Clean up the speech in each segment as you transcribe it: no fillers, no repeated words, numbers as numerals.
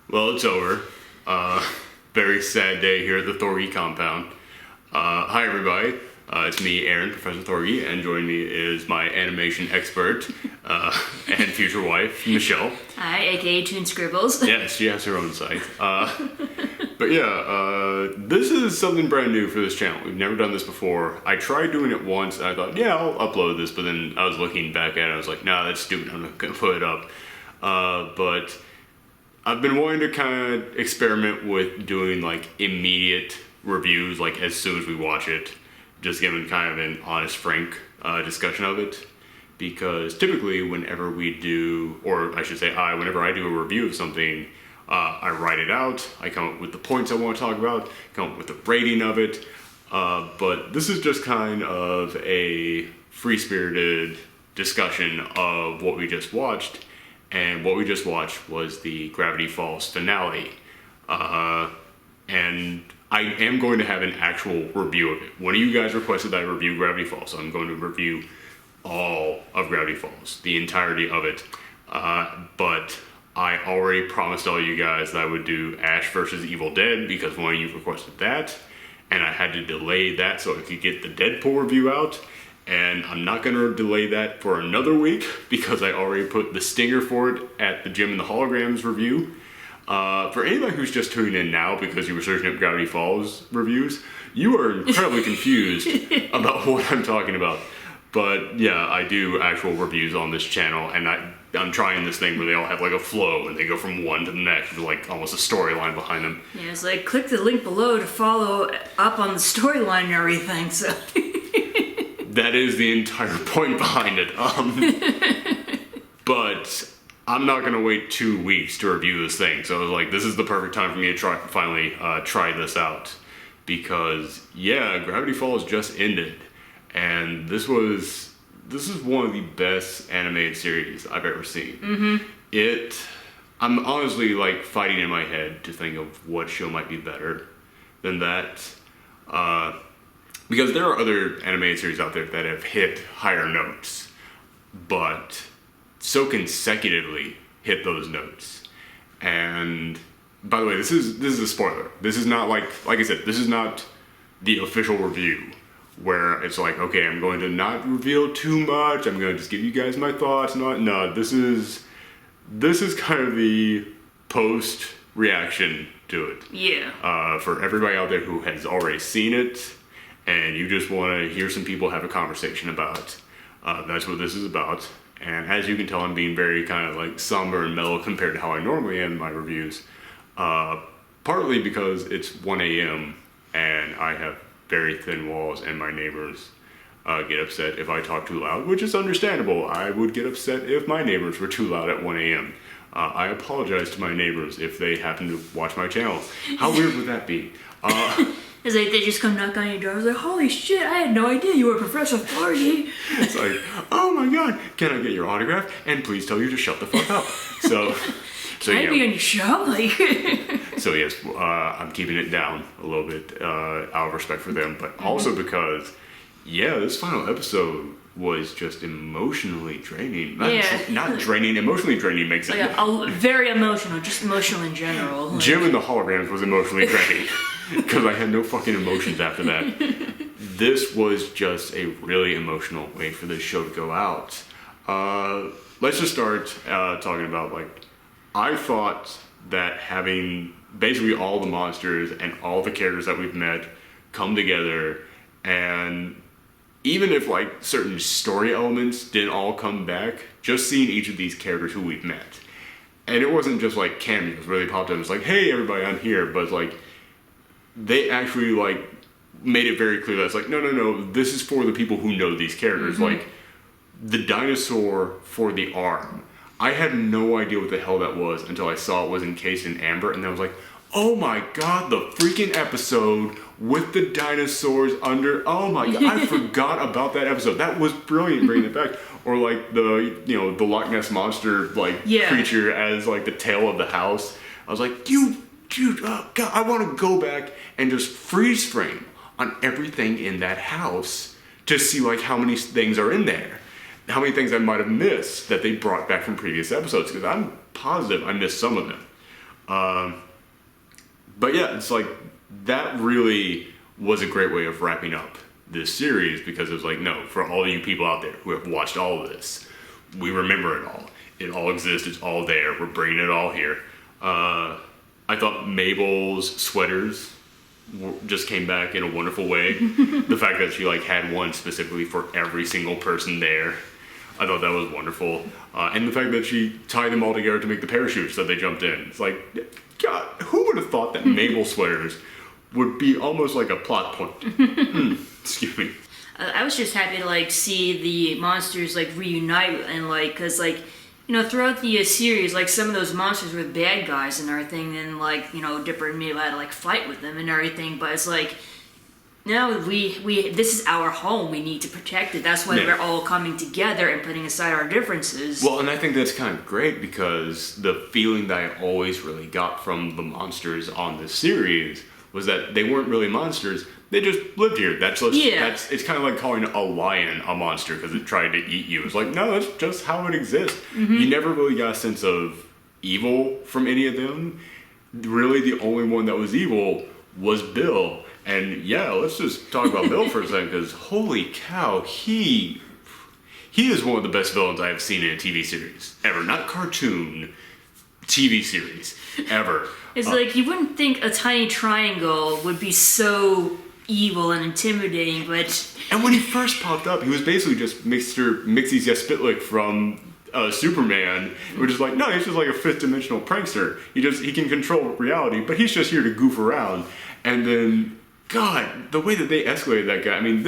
Well, it's over. Very sad day here at the Thorgi compound. Hi, everybody. It's me, Aaron, Professor Thorgi, and joining me is my animation expert and future wife, Michelle. Hi, aka Toon Scribbles. Yes, she has her own site. But yeah, this is something brand new for this channel. We've never done this before. I tried doing it once, and I thought, yeah, I'll upload this, but then I was looking back at it, and I was like, nah, that's stupid, I'm not gonna put it up. But I've been wanting to kind of experiment with doing like immediate reviews, like as soon as we watch it, just giving kind of an honest, frank discussion of it. Because typically whenever we do, or I should say whenever I do a review of something, I write it out, I come up with the points I want to talk about, come up with the rating of it, but this is just kind of a free-spirited discussion of what we just watched. And what we just watched was the Gravity Falls finale. And I am going to have an actual review of it. One of you guys requested that I review Gravity Falls, so I'm going to review all of Gravity Falls, the entirety of it. But I already promised all you guys that I would do Ash vs. Evil Dead because one of you requested that. And I had to delay that so I could get the Deadpool review out. And I'm not going to delay that for another week because I already put the stinger for it at the Gym and the Holograms review. For anybody who's just tuning in now because you were searching up Gravity Falls reviews, you are incredibly confused about what I'm talking about. But yeah, I do actual reviews on this channel, and I'm trying this thing where they all have like a flow and they go from one to the next with like almost a storyline behind them. Yeah, it's like click the link below to follow up on the storyline and everything, so... That is the entire point behind it. But I'm not going to wait 2 weeks to review this thing. So I was like, this is the perfect time for me to finally try this out. Because, yeah, Gravity Falls just ended. And this is one of the best animated series I've ever seen. Mm-hmm. I'm honestly like fighting in my head to think of what show might be better than that. Because there are other animated series out there that have hit higher notes, but so consecutively hit those notes. And by the way, this is a spoiler. This is not like I said, this is not the official review where it's like, okay, I'm going to not reveal too much. I'm going to just give you guys my thoughts. No, this is kind of the post reaction to it. Yeah. For everybody out there who has already seen it, and you just want to hear some people have a conversation about it. That's what this is about. And as you can tell, I'm being very kind of like somber and mellow compared to how I normally am in my reviews. Partly because it's 1 a.m. and I have very thin walls and my neighbors get upset if I talk too loud, which is understandable. I would get upset if my neighbors were too loud at 1 a.m. I apologize to my neighbors if they happen to watch my channel. How weird would that be? It's like they just come knock on your door. I was like, holy shit, I had no idea you were Professor Thorgi. It's like, oh my god, can I get your autograph? And please tell you to shut the fuck up. So Can I be on your show? Like, so yes, I'm keeping it down a little bit out of respect for them, but also because, yeah, this final episode was just emotionally draining. Not draining, emotionally draining makes it... Like very emotional, just emotional in general. Like. Gym and the Holograms was emotionally draining. Because I had no fucking emotions after that. This was just a really emotional way for this show to go out. Let's just start talking about, like, I thought that having basically all the monsters and all the characters that we've met come together, and even if, like, certain story elements didn't all come back, just seeing each of these characters who we've met. And it wasn't just, like, cameos where they popped up and was like, hey, everybody, I'm here, but it's like, they actually like made it very clear that it's like, no, this is for the people who know these characters. Mm-hmm. Like the dinosaur for the arm, I had no idea what the hell that was until I saw it was encased in amber, and then I was like, oh my god, the freaking episode with the dinosaurs under. Oh my god, I forgot about that episode. That was brilliant, bringing it back. Or like the Loch Ness monster creature as like the tail of the house. I was like, Dude, God, I want to go back and just freeze frame on everything in that house to see like how many things are in there. How many things I might have missed that they brought back from previous episodes, because I'm positive I missed some of them. But yeah, it's like, that really was a great way of wrapping up this series, because it was like, no, for all of you people out there who have watched all of this, we remember it all. It all exists, it's all there, we're bringing it all here. I thought Mabel's sweaters just came back in a wonderful way. The fact that she like had one specifically for every single person there, I thought that was wonderful. And the fact that she tied them all together to make the parachutes that they jumped in. It's like, God, who would have thought that Mabel sweaters would be almost like a plot point? Excuse me. I was just happy to like see the monsters like reunite, and like, cause like, you know, throughout the series, like some of those monsters were bad guys and everything, and like, you know, Dipper and Mabel had to like fight with them and everything. But it's like, no, we this is our home. We need to protect it. That's why we're all coming together and putting aside our differences. Well, and I think that's kind of great, because the feeling that I always really got from the monsters on this series was that they weren't really monsters. They just lived here. That's it's kind of like calling a lion a monster because it tried to eat you. It's like, no, that's just how it exists. You never really got a sense of evil from any of them. Really, the only one that was evil was Bill. And yeah, let's just talk about Bill for a second, because holy cow, he is one of the best villains I have seen in a TV series ever. Not cartoon, TV series ever. It's like, you wouldn't think a tiny triangle would be so evil and intimidating, but... And when he first popped up, he was basically just Mr. Mixie Spitlick from Superman, which is like, no, he's just like a fifth dimensional prankster. He can control reality, but he's just here to goof around. And then, God, the way that they escalated that guy, I mean,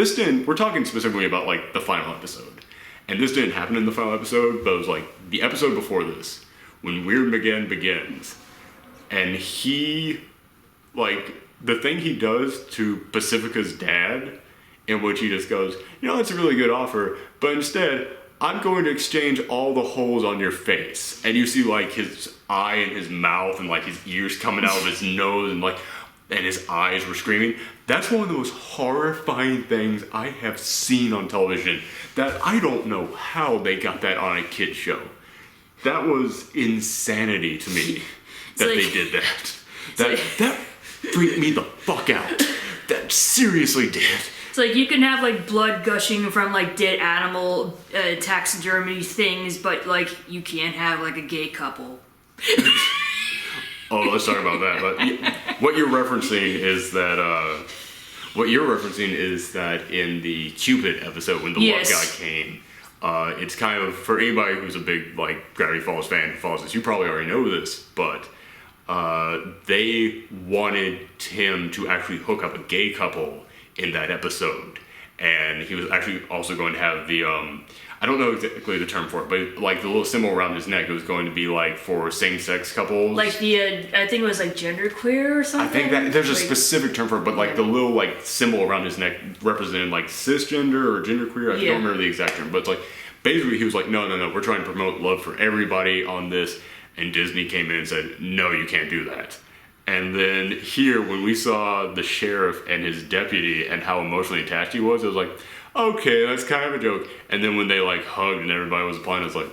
we're talking specifically about like the final episode. And this didn't happen in the final episode, but it was like the episode before this, when Weird Again begins. And he, like, the thing he does to Pacifica's dad, in which he just goes, you know, that's a really good offer, but instead, I'm going to exchange all the holes on your face. And you see, like, his eye and his mouth and, like, his ears coming out of his nose and, like, and his eyes were screaming. That's one of the most horrifying things I have seen on television, that I don't know how they got that on a kid's show. That was insanity to me. That like, they did that. That freaked me the fuck out. That seriously did. It's like, you can have like blood gushing from like dead animal taxidermy things, but like you can't have like a gay couple. Oh, let's talk about that. But what you're referencing is that in the Cupid episode, when the white guy came, it's kind of, for anybody who's a big like Gravity Falls fan who follows this, you probably already know this, but they wanted Tim to actually hook up a gay couple in that episode, and he was actually also going to have the I don't know exactly the term for it, but like the little symbol around his neck, it was going to be like for same-sex couples. Like the I think it was like genderqueer or something. I think that there's a specific term for it, but like the little like symbol around his neck represented like cisgender or genderqueer. I don't remember the exact term, but it's like basically he was like, no, we're trying to promote love for everybody on this, and Disney came in and said, no, you can't do that. And then here, when we saw the sheriff and his deputy and how emotionally attached he was, it was like, okay, that's kind of a joke. And then when they like hugged and everybody was applying, it was like,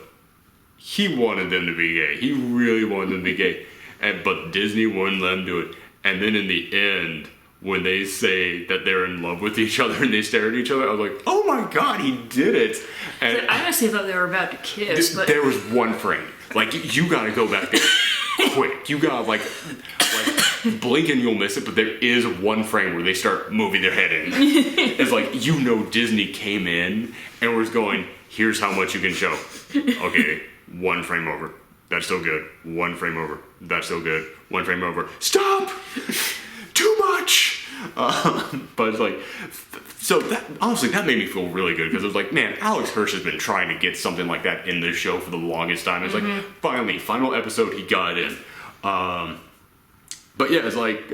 he wanted them to be gay. He really wanted them to be gay. But Disney wouldn't let him do it. And then in the end, when they say that they're in love with each other and they stare at each other, I was like, oh my God, he did it. And I honestly thought they were about to kiss. But there was one frame. Like, you gotta go back there quick. You gotta like blink and you'll miss it, but there is one frame where they start moving their head in. It's like, Disney came in and was going, here's how much you can show. Okay, one frame over. That's still good. One frame over. That's still good. One frame over. Stop! Too much! But it's like, so that, honestly, that made me feel really good, because it was like, man, Alex Hirsch has been trying to get something like that in this show for the longest time. It's like, finally, final episode, he got it in. But yeah, it's like,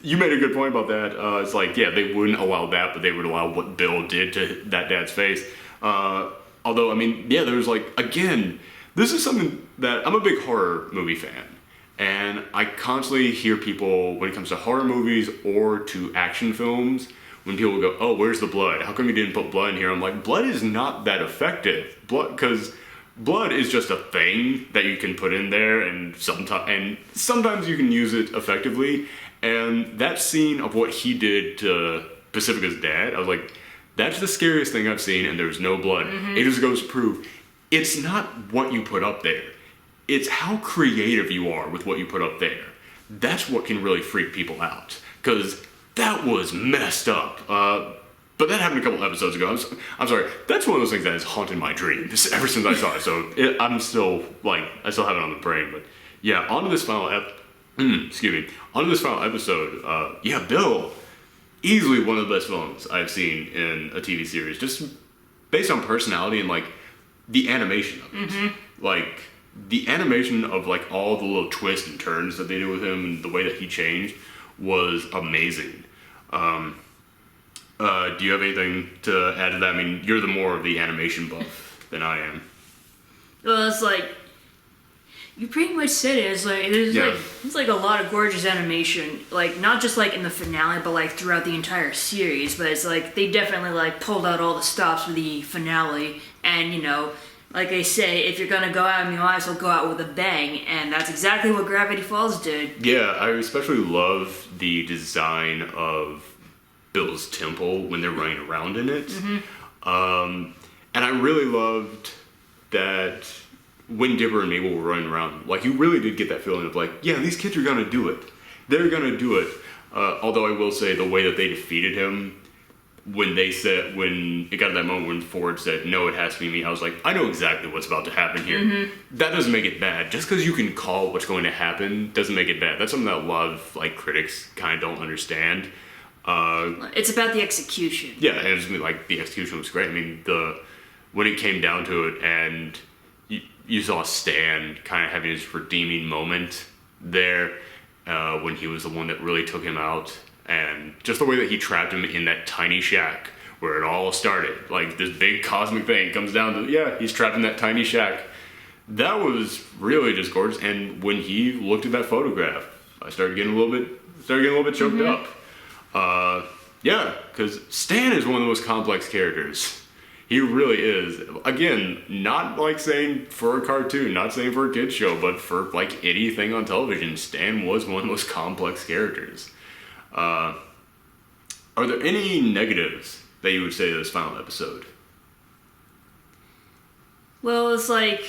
you made a good point about that. It's like, yeah, they wouldn't allow that, but they would allow what Bill did to that dad's face. Although, I mean, yeah, there's like, again, this is something that, I'm a big horror movie fan. And I constantly hear people, when it comes to horror movies or to action films, when people go, oh, where's the blood? How come you didn't put blood in here? I'm like, blood is not that effective. Blood, because blood is just a thing that you can put in there, and sometimes you can use it effectively. And that scene of what he did to Pacifica's dad, I was like, that's the scariest thing I've seen, and there's no blood. It just goes to prove it's not what you put up there. It's how creative you are with what you put up there. That's what can really freak people out. Because that was messed up. But that happened a couple episodes ago. I'm sorry. That's one of those things that has haunted my dreams ever since I saw it. So I'm still, I still have it on the brain. But yeah, onto this final onto this final episode. Bill, easily one of the best villains I've seen in a TV series. Just based on personality and, the animation of it. The animation of, all the little twists and turns that they did with him and the way that he changed was amazing. Do you have anything to add to that? I mean, you're the more of the animation buff than I am. Well, it's you pretty much said it. It's a lot of gorgeous animation, not just in the finale, but throughout the entire series. But it's they definitely pulled out all the stops for the finale, and like they say, if you're gonna go out, you might as well go out with a bang, and that's exactly what Gravity Falls did. Yeah, I especially love the design of Bill's temple when they're running around in it. And I really loved that when Dipper and Mabel were running around, you really did get that feeling of these kids are gonna do it. They're gonna do it. Although I will say the way that they defeated him, when it got to that moment when Ford said, no, it has to be me, I was like, I know exactly what's about to happen here. That doesn't make it bad. Just because you can call what's going to happen doesn't make it bad. That's something that a lot of critics kind of don't understand. It's about the execution. Yeah, and it's the execution was great. I mean, when it came down to it, and you saw Stan kind of having his redeeming moment there, when he was the one that really took him out, and just the way that he trapped him in that tiny shack where it all started. This big cosmic thing comes down to, he's trapped in that tiny shack. That was really just gorgeous. And when he looked at that photograph, I started getting a little bit choked up. Because Stan is one of the most complex characters. He really is. Again, not saying for a cartoon, not saying for a kid's show, but for anything on television, Stan was one of the most complex characters. Are there any negatives that you would say to this final episode? Well, it's like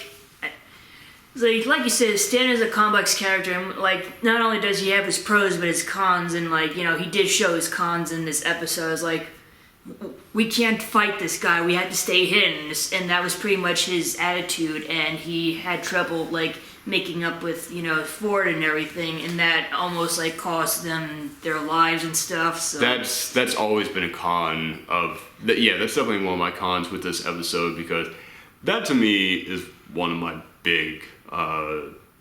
you said, Stan is a complex character, and not only does he have his pros, but his cons, and he did show his cons in this episode. It's we can't fight this guy, we had to stay hidden, and that was pretty much his attitude, and he had trouble making up with Ford and everything, and that almost cost them their lives and stuff. So that's always been a con of that. Yeah, that's definitely one of my cons with this episode, because that to me is one of my big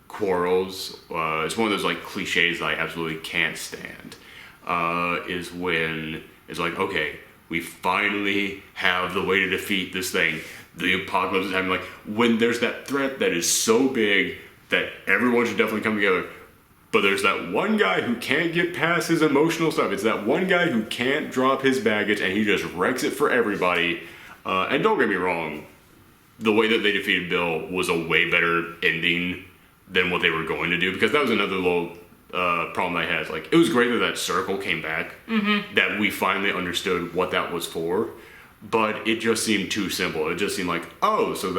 quarrels. It's one of those cliches that I absolutely can't stand. Is when it's okay, we finally have the way to defeat this thing. The apocalypse is happening. When there's that threat that is so big that everyone should definitely come together, but there's that one guy who can't get past his emotional stuff. It's that one guy who can't drop his baggage, and he just wrecks it for everybody. And don't get me wrong, the way that they defeated Bill was a way better ending than what they were going to do, because that was another little problem I had. It was great that circle came back, that we finally understood what that was for. But it just seemed too simple. It just seemed so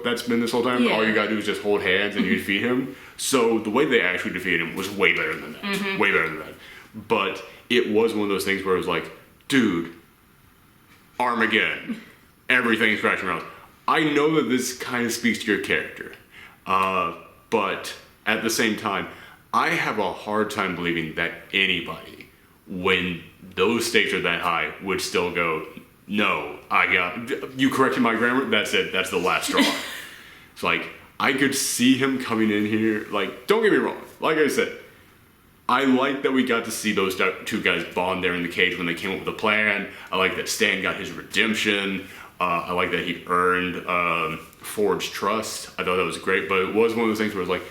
that's been this whole time? Yeah. All you gotta do is just hold hands and you defeat him? So the way they actually defeated him was way better than that. Way better than that. But it was one of those things where it was dude, Armageddon. Everything's crashing around. I know that this kind of speaks to your character. But at the same time, I have a hard time believing that anybody, when those stakes are that high, would still go, no, you corrected my grammar, that's it, that's the last straw. It's I could see him coming in here, don't get me wrong, like I said, I like that we got to see those two guys bond there in the cage when they came up with a plan. I like that Stan got his redemption. I like that he earned Ford's trust. I thought that was great, but it was one of those things where it was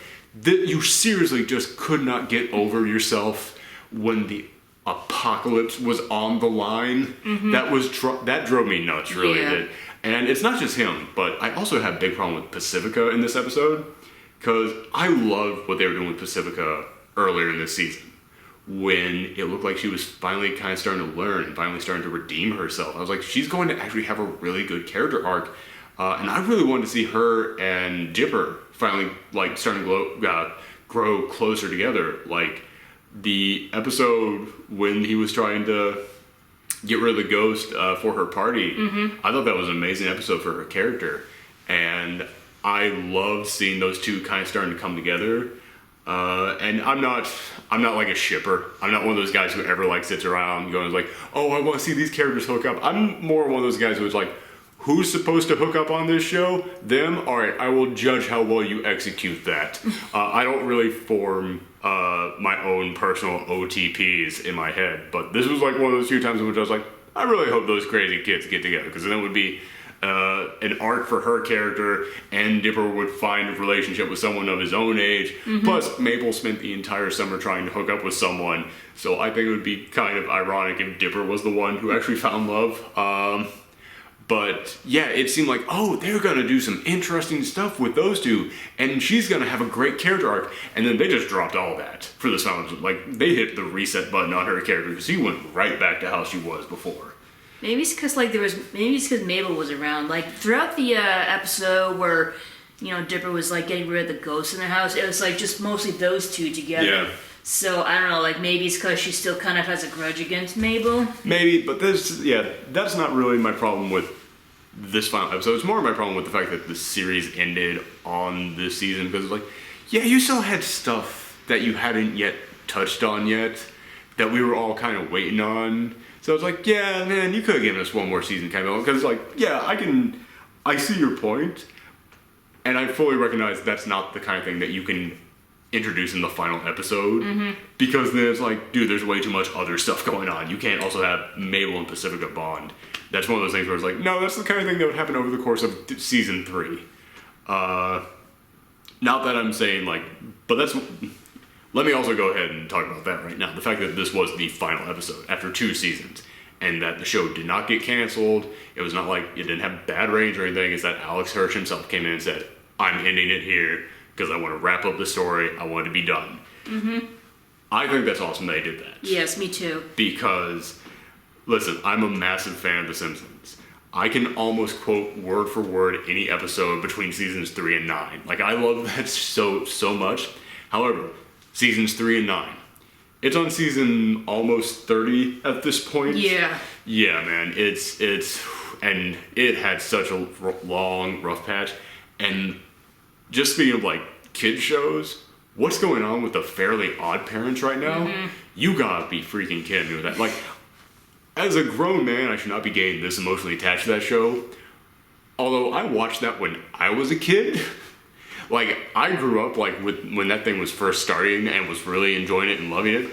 you seriously just could not get over yourself when the apocalypse was on the line. That drove me nuts, really did. And it's not just him, but I also have a big problem with Pacifica in this episode, because I loved what they were doing with Pacifica earlier in this season, when it looked like she was finally kind of starting to learn and finally starting to redeem herself. I was like, she's going to actually have a really good character arc, and I really wanted to see her and Dipper finally like starting to grow closer together. Like the episode when he was trying to get rid of the ghost for her party. I thought that was an amazing episode for her character, and I loved seeing those two kind of starting to come together. And I'm not like a shipper. I'm not one of those guys who ever like sits around going like, oh, I want to see these characters hook up. I'm more one of those guys who's like, who's supposed to hook up on this show? Them? All right, I will judge how well you execute that. I don't really form my own personal OTPs in my head, but this was like one of those few times in which I was like, I really hope those crazy kids get together, because then it would be an arc for her character, and Dipper would find a relationship with someone of his own age. Plus, Mabel spent the entire summer trying to hook up with someone, so I think it would be kind of ironic if Dipper was the one who actually found love. But yeah, it seemed like, oh, they're gonna do some interesting stuff with those two, and she's gonna have a great character arc. And then they just dropped all that for this final episode. Like, they hit the reset button on her character, because she went right back to how she was before. Maybe it's because Mabel was around. Like throughout the episode where, you know, Dipper was like getting rid of the ghosts in the house, it was like just mostly those two together. Yeah. So I don't know, like maybe it's because she still kind of has a grudge against Mabel. Maybe, but that's not really my problem with this final episode. It's more my problem with the fact that the series ended on this season, because it's like, yeah, you still had stuff that you hadn't yet touched on yet, that we were all kind of waiting on. So it's like, yeah, man, you could have given us one more season, kind of, because it's like, yeah, I see your point, and I fully recognize that's not the kind of thing that you can introduce in the final episode, because then it's like, dude, there's way too much other stuff going on. You can't also have Mabel and Pacifica bond. That's one of those things where it's like, no, that's the kind of thing that would happen over the course of season 3. Not that I'm saying like, but that's, let me also go ahead and talk about that right now. The fact that this was the final episode after 2 seasons, and that the show did not get canceled. It was not like it didn't have bad ratings or anything. It's that Alex Hirsch himself came in and said, I'm ending it here, because I want to wrap up the story. I want it to be done. I think that's awesome they did that. Yes, me too. Because, listen, I'm a massive fan of The Simpsons. I can almost quote word for word any episode between seasons 3 and 9. Like, I love that so much. However, seasons 3 and 9, it's on season almost 30 at this point. Yeah. Yeah, man. It's and it had such a long, rough patch. And just speaking of like kid shows, what's going on with the Fairly Odd Parents right now? You gotta be freaking kidding me with that. Like, as a grown man, I should not be getting this emotionally attached to that show. Although I watched that when I was a kid. Like, I grew up like when that thing was first starting and was really enjoying it and loving it.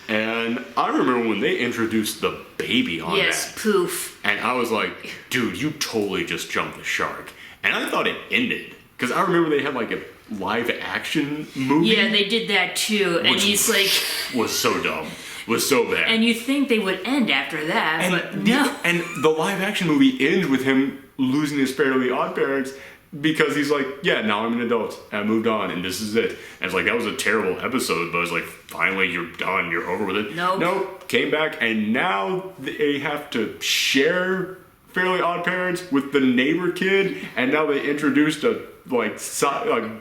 And I remember when they introduced the baby on that. Yes, poof. And I was like, dude, you totally just jumped the shark. And I thought it ended. Because I remember they had like a live action movie. Yeah, they did that too. And he's like... was so dumb. Was so bad. And you think they would end after that, but no. And the live action movie ends with him losing his Fairly Odd Parents, because he's like, yeah, now I'm an adult. I moved on, and this is it. And it's like, that was a terrible episode, but it's like, finally, you're done. You're over with it. Nope. Came back, and now they have to share Fairly Odd Parents with the neighbor kid, and now they introduced a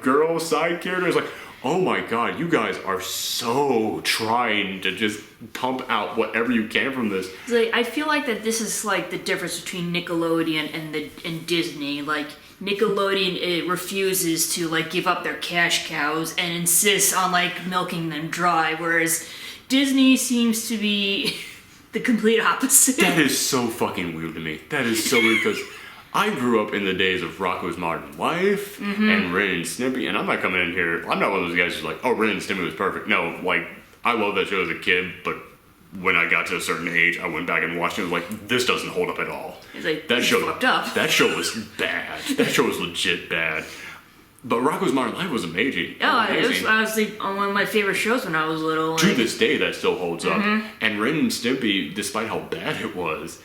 girl side character. It's like, oh my god, you guys are so trying to just pump out whatever you can from this. Like, I feel like that this is like the difference between Nickelodeon and Disney. Like, Nickelodeon refuses to like give up their cash cows and insists on like milking them dry, whereas Disney seems to be the complete opposite. That is so fucking weird to me. That is so weird, because I grew up in the days of Rocko's Modern Life and Ren and Stimpy, and I'm not coming in here, I'm not one of those guys who's like, oh, Ren and Stimpy was perfect. No, like, I love that show as a kid, but when I got to a certain age, I went back and watched it and was like, this doesn't hold up at all. It's like, that show fucked up. That show was bad. That show was legit bad. But Rocko's Modern Life was amazing. Oh, it was honestly one of my favorite shows when I was little. Like, to this day, that still holds up. And Ren and Stimpy, despite how bad it was,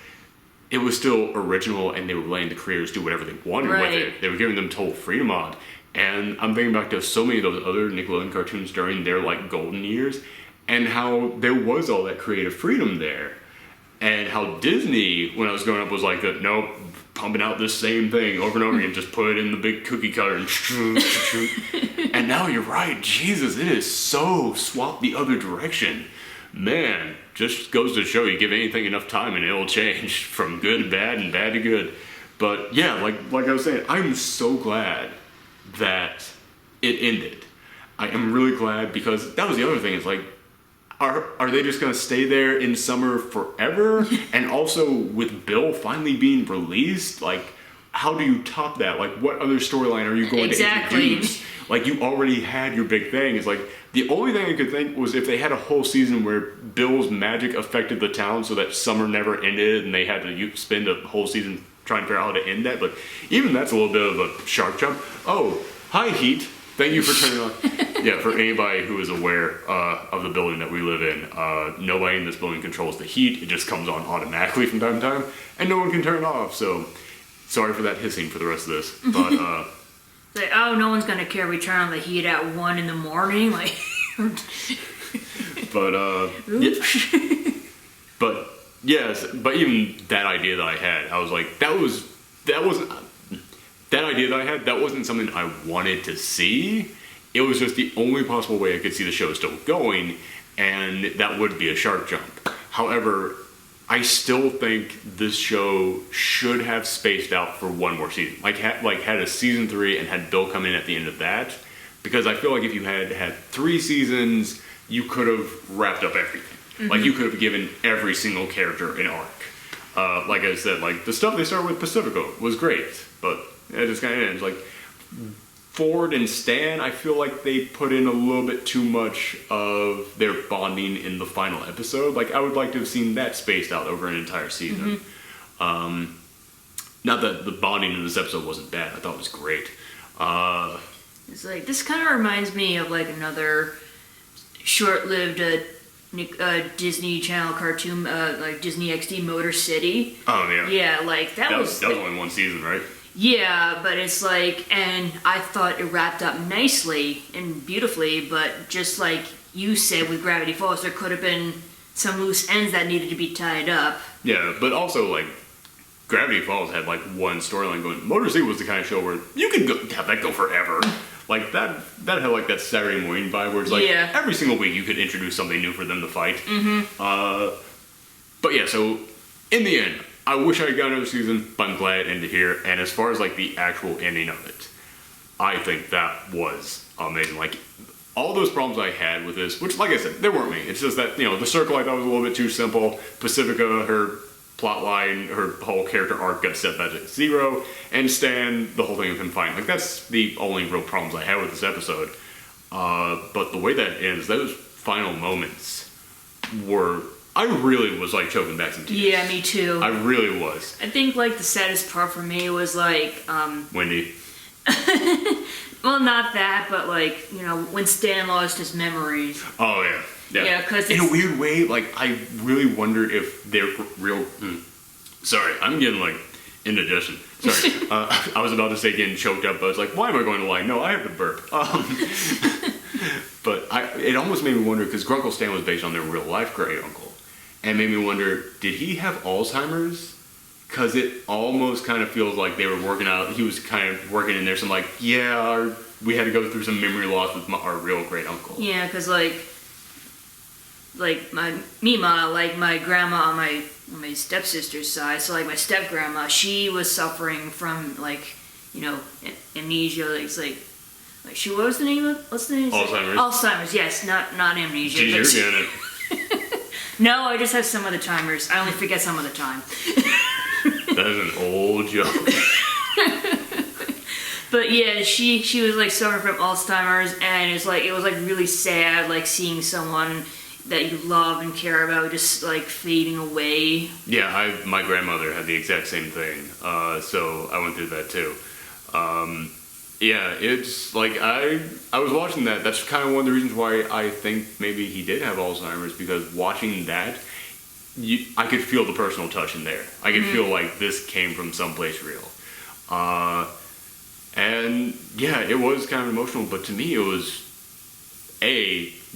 it was still original, and they were letting the creators do whatever they wanted with it. They were giving them total freedom on it. And I'm thinking back to so many of those other Nickelodeon cartoons during their like golden years, and how there was all that creative freedom there. And how Disney, when I was growing up, was like, nope, pumping out this same thing over and over again, just put it in the big cookie cutter and and now you're right, Jesus, it is so swapped the other direction. Man, just goes to show you give anything enough time and it'll change from good to bad and bad to good. But yeah, like I was saying, I'm so glad that it ended. I am really glad, because that was the other thing, is like, Are they just going to stay there in summer forever? And also with Bill finally being released, like, how do you top that? Like, what other storyline are you going to introduce? Like, you already had your big thing. It's like, the only thing I could think was if they had a whole season where Bill's magic affected the town so that summer never ended and they had to spend a whole season trying to figure out how to end that. But even that's a little bit of a shark jump. Oh, hi, Heat. Thank you for turning on. Yeah, for anybody who is aware of the building that we live in, nobody in this building controls the heat. It just comes on automatically from time to time, and no one can turn it off. So, sorry for that hissing for the rest of this. But like, oh, no one's gonna care. We turn on the heat at 1 in the morning, like. But yes, but even that idea that I had, I was like, that wasn't. That idea that I had, that wasn't something I wanted to see. It was just the only possible way I could see the show still going, and that would be a shark jump. However, I still think this show should have spaced out for one more season. Like had a season 3 and had Bill come in at the end of that. Because I feel like if you had 3 seasons, you could have wrapped up everything. Mm-hmm. Like, you could have given every single character an arc. Like I said, like, the stuff they started with Pacifico was great, but it just kind of ends. Like, Ford and Stan, I feel like they put in a little bit too much of their bonding in the final episode. Like, I would like to have seen that spaced out over an entire season. Mm-hmm. Not that the bonding in this episode wasn't bad. I thought it was great. It's like, this kind of reminds me of like another short-lived Disney Channel cartoon, like Disney XD Motor City. Oh, yeah. Yeah, like that was only one season, right? Yeah, but it's like, and I thought it wrapped up nicely and beautifully, but just like you said with Gravity Falls, there could have been some loose ends that needed to be tied up. Yeah, but also, like, Gravity Falls had like one storyline going. Motor City was the kind of show where you could have that go forever. Like, that had like that Saturday morning vibe where it's like, every single week you could introduce something new for them to fight. Mm-hmm. But yeah, so in the end, I wish I had got another season, but I'm glad it ended here. And as far as like the actual ending of it, I think that was amazing. Like, all those problems I had with this, which, like I said, there weren't many. It's just that, the Circle I thought was a little bit too simple. Pacifica, her plot line, her whole character arc got set back to 0. And Stan, the whole thing of him fighting. Like, that's the only real problems I had with this episode. But the way that ends, those final moments were... I really was, like, choking back some tears. Yeah, me too. I really was. I think, like, the saddest part for me was, like, Wendy. Well, not that, but, like, when Stan lost his memories. Oh, yeah. Yeah, because in a weird way, like, I really wonder if they're real... Sorry, I'm getting, like, indigestion. Sorry. I was about to say getting choked up, but I was like, why am I going to lie? No, I have to burp. But it almost made me wonder, because Grunkle Stan was based on their real-life great uncle. And made me wonder, did he have Alzheimer's? Because it almost kind of feels like they were working out, he was kind of working in there some like, we had to go through some memory loss with our real great uncle. Yeah, because like my Mima, like my grandma on my stepsister's side, so like my step grandma, she was suffering from like, amnesia. It's like she, what's the name? Alzheimer's. Alzheimer's, yes, not amnesia. Jeez, you're getting it. No, I just have some of the timers. I only forget some of the time. That is an old joke. But yeah, she was like suffering from Alzheimer's, and it was like really sad, like seeing someone that you love and care about just like fading away. Yeah, my grandmother had the exact same thing, so I went through that too. Yeah, it's like I was watching that. That's kind of one of the reasons why I think maybe he did have Alzheimer's, because watching that, I could feel the personal touch in there. I could feel like this came from someplace real. And yeah, it was kind of emotional, but to me it was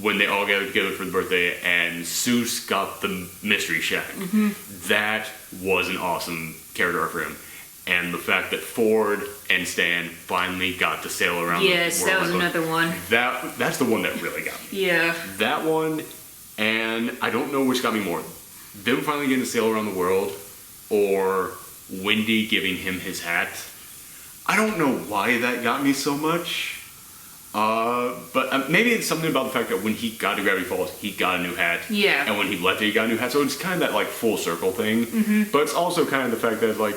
when they all gathered together for the birthday and Seuss got the mystery shack. That was an awesome character arc for him. And the fact that Ford and Stan finally got to sail around the world. Yes, that was another one. That's the one that really got me. Yeah. That one, and I don't know which got me more. Them finally getting to sail around the world, or Wendy giving him his hat. I don't know why that got me so much. But maybe it's something about the fact that when he got to Gravity Falls, he got a new hat. Yeah. And when he left it, he got a new hat. So it's kind of that like full circle thing. But it's also kind of the fact that like,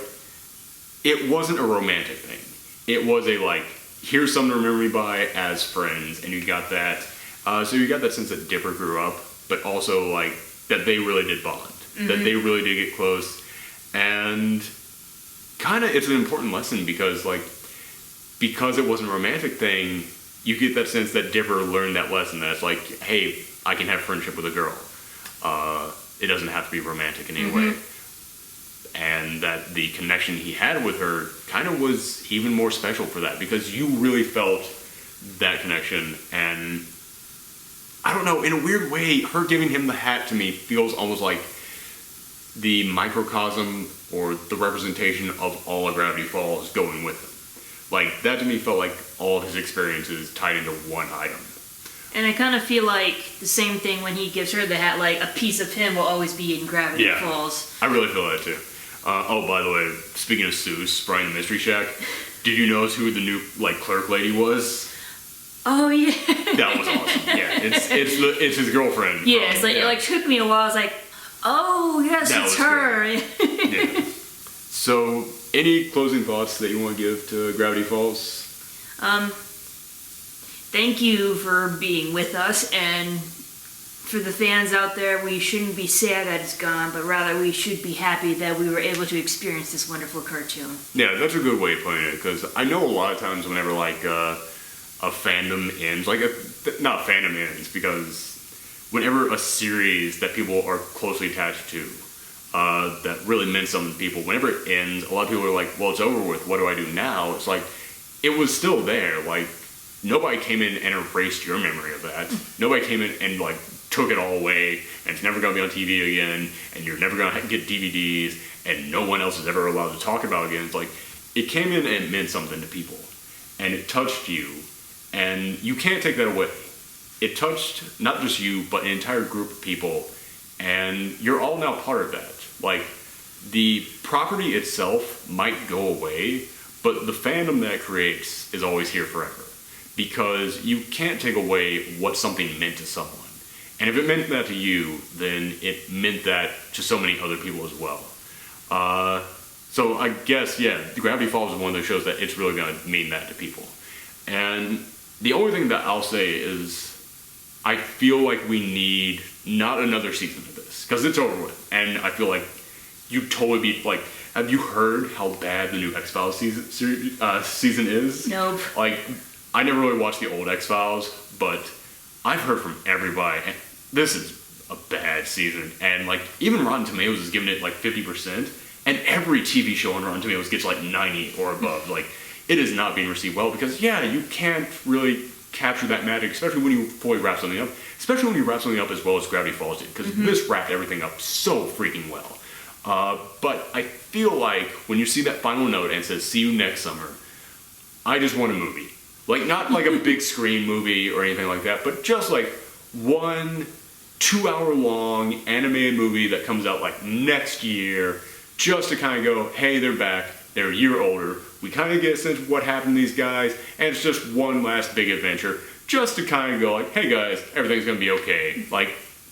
it wasn't a romantic thing. It was a like, here's something to remember me by as friends, and you got that. So you got that sense that Dipper grew up, but also like that they really did bond, that they really did get close, and kind of it's an important lesson because it wasn't a romantic thing. You get that sense that Dipper learned that lesson. That it's like, hey, I can have friendship with a girl. It doesn't have to be romantic in any way. And that the connection he had with her kind of was even more special for that because you really felt that connection. And I don't know, in a weird way, her giving him the hat to me feels almost like the microcosm or the representation of all of Gravity Falls going with him. Like, that to me felt like all of his experiences tied into one item. And I kind of feel like the same thing when he gives her the hat, like a piece of him will always be in Gravity Falls. I really feel that too. By the way, speaking of Seuss, Brian the Mystery Shack, did you notice who the new clerk lady was? Oh yeah. That was awesome. Yeah, it's his girlfriend. Yeah, it took me a while. I was like, oh yes, it's her. Yeah. So, any closing thoughts that you want to give to Gravity Falls? Thank you for being with us, and for the fans out there, we shouldn't be sad that it's gone, but rather we should be happy that we were able to experience this wonderful cartoon. Yeah, that's a good way of putting it, because I know a lot of times whenever a fandom ends, not fandom ends, because whenever a series that people are closely attached to, that really meant something to people, whenever it ends, a lot of people are like, well, it's over with, what do I do now? It's like, it was still there, nobody came in and erased your memory of that. Nobody came in and took it all away, and it's never going to be on TV again, and you're never going to get DVDs, and no one else is ever allowed to talk about it again. It's it came in and it meant something to people, and it touched you, and you can't take that away. It touched not just you, but an entire group of people, and you're all now part of that. The property itself might go away, but the fandom that it creates is always here forever, because you can't take away what something meant to someone. And if it meant that to you, then it meant that to so many other people as well. So I guess, Gravity Falls is one of those shows that it's really going to mean that to people. And the only thing that I'll say is I feel like we need not another season of this, because it's over with. And I feel like you totally be have you heard how bad the new X-Files season is? Nope. I never really watched the old X-Files, but I've heard from everybody, and this is a bad season. And even Rotten Tomatoes is giving it 50%, and every TV show on Rotten Tomatoes gets 90 or above. It is not being received well because you can't really capture that magic, especially when you fully wrap something up. Especially when you wrap something up as well as Gravity Falls did, because this wrapped everything up so freaking well. But I feel like when you see that final note and it says "See you next summer," I just want a movie. Not a big screen movie or anything like that, but just 1 2-hour long animated movie that comes out next year, just to kind of go, hey, they're back, they're a year older, we kind of get a sense of what happened to these guys, and it's just one last big adventure, just to kind of go hey guys, everything's going to be okay,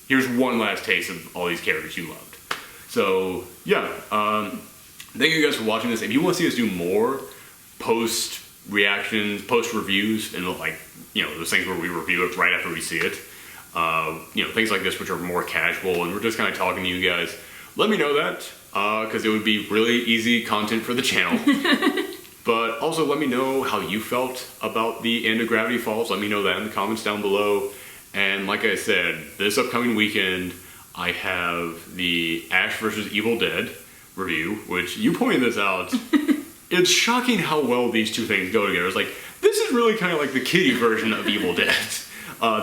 here's one last taste of all these characters you loved. So, thank you guys for watching this. If you want to see us do more post reactions, post reviews, and those things where we review it right after we see it, things like this which are more casual and we're just kind of talking to you guys, let me know that, because it would be really easy content for the channel. But also let me know how you felt about the end of Gravity Falls. Let me know that in the comments down below. And like I said, this upcoming weekend I have the Ash vs. Evil Dead review, which you pointed this out. It's shocking how well these two things go together. It's like, this is really kind of like the kiddie version of Evil Dead.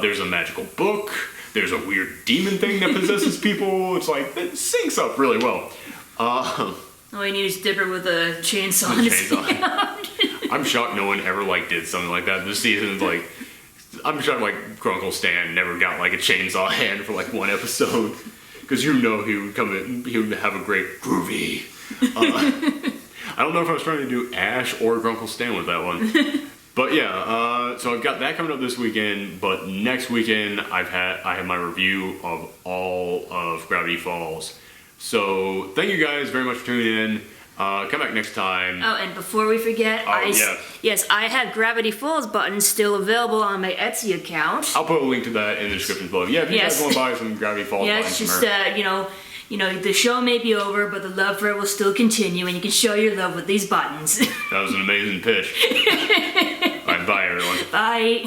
There's a magical book. There's a weird demon thing that possesses people. It's like, it syncs up really well. All you need is Dipper with a chainsaw in his hand. I'm shocked no one ever like did something like that this season. It's like, I'm shocked like Grunkle Stan never got like a chainsaw hand for like one episode, because he would come in, he would have a great groovy. I don't know if I was trying to do Ash or Grunkle Stan with that one. But yeah, so I've got that coming up this weekend, but next weekend I have my review of all of Gravity Falls. So thank you guys very much for tuning in. Come back next time. Oh, and before we forget, I have Gravity Falls buttons still available on my Etsy account. I'll put a link to that in the description below. Yeah, if you guys want to buy some Gravity Falls buttons it's from just, her. the show may be over, but the love for it will still continue, and you can show your love with these buttons. That was an amazing pitch. All right, bye everyone. Bye.